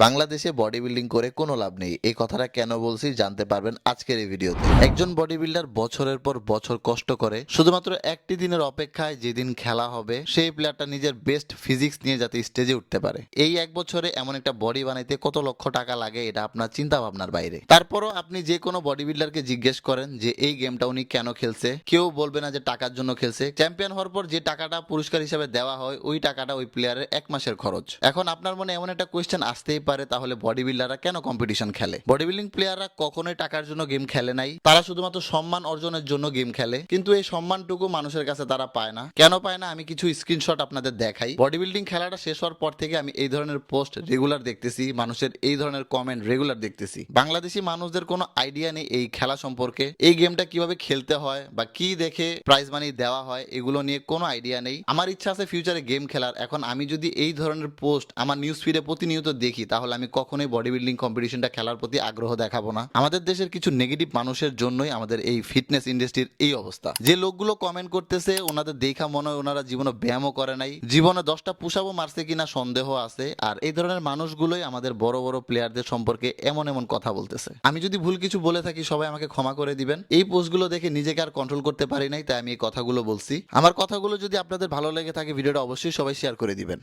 বাংলাদেশে body building করে কোনো লাভ নেই, এই কথাটা কেন বলছি জানতে পারবেন আজকের এই ভিডিওতে। একজন বডি বিল্ডার বছরের পর বছর কষ্ট করে শুধুমাত্র একটি দিনের অপেক্ষায়, যেদিন খেলা হবে সেই প্লেয়ারটা নিজের বেস্ট ফিজিক্স নিয়ে যাতে স্টেজে উঠতে পারে। এই এক বছরে এমন একটা বডি বানাইতে কত লক্ষ টাকা লাগে এটা আপনার চিন্তা ভাবনার বাইরে। তারপরও আপনি যে কোনো বডি বিল্ডারকে জিজ্ঞেস করেন যে এই গেমটা উনি কেন খেলছে, কেউ বলবে না যে টাকার জন্য খেলছে। চ্যাম্পিয়ন হওয়ার পর যে টাকাটা পুরস্কার হিসেবে দেওয়া হয় ওই টাকাটা ওই প্লেয়ারের এক মাসের খরচ। এখন আপনার মনে এমন একটা কোয়েশ্চেন আসতেই পারে, তাহলে বডি বিল্ডাররা কেন কম্পিটিশন খেলে? বডি বিল্ডিং প্লেয়াররা কখনোই টাকার জন্য গেম খেলে নাই, তারা শুধুমাত্র সম্মান অর্জনের জন্য গেম খেলে। কিন্তু এই সম্মানটুকু মানুষের কাছে তারা পায় না। কেন পায় না আমি কিছু স্ক্রিনশট আপনাদের দেখাই। বডি বিল্ডিং খেলাটা শেষ হওয়ার পর থেকে আমি এই ধরনের পোস্ট রেগুলার দেখতেছি, মানুষের এই ধরনের কমেন্ট রেগুলার দেখতেছি। বাংলাদেশি মানুষদের কোনো আইডিয়া নেই এই খেলা সম্পর্কে, এই গেমটা কিভাবে খেলতে হয় বা কি দেখে প্রাইজ মানি দেওয়া হয় এগুলো নিয়ে কোনো আইডিয়া নেই। আমার ইচ্ছা আছে ফিউচারে গেম খেলার। এখন আমি যদি এই ধরনের পোস্ট আমার নিউজ ফিডে প্রতিনিয়ত দেখি তাহলে আমি কখনোই বডি বিল্ডিং কম্পিটিশনটা খেলার প্রতি আগ্রহ দেখাবো না। আমাদের দেশের কিছু নেগেটিভ মানুষের জন্যই আমাদের এই ফিটনেস ইন্ডাস্ট্রির এই অবস্থা। যে লোকগুলো কমেন্ট করতেছে ওনাদের দেখা মনে হয় ওনারা জীবনে ব্যায়ামও করে নাই, জীবনে 10টা পুশআপও মারছে কিনা সন্দেহ আছে। আর এই ধরনের মানুষগুলোই আমাদের বড় বড় প্লেয়ারদের সম্পর্কে এমন এমন কথা বলতেছে। আমি যদি ভুল কিছু বলে থাকি সবাই আমাকে ক্ষমা করে দিবেন। এই পোস্টগুলো দেখে নিজেকে আর কন্ট্রোল করতে পারি নাই, তাই আমি এই কথাগুলো বলছি। আমার কথাগুলো যদি আপনাদের ভালো লেগে থাকে ভিডিওটা অবশ্যই সবাই শেয়ার করে দিবেন।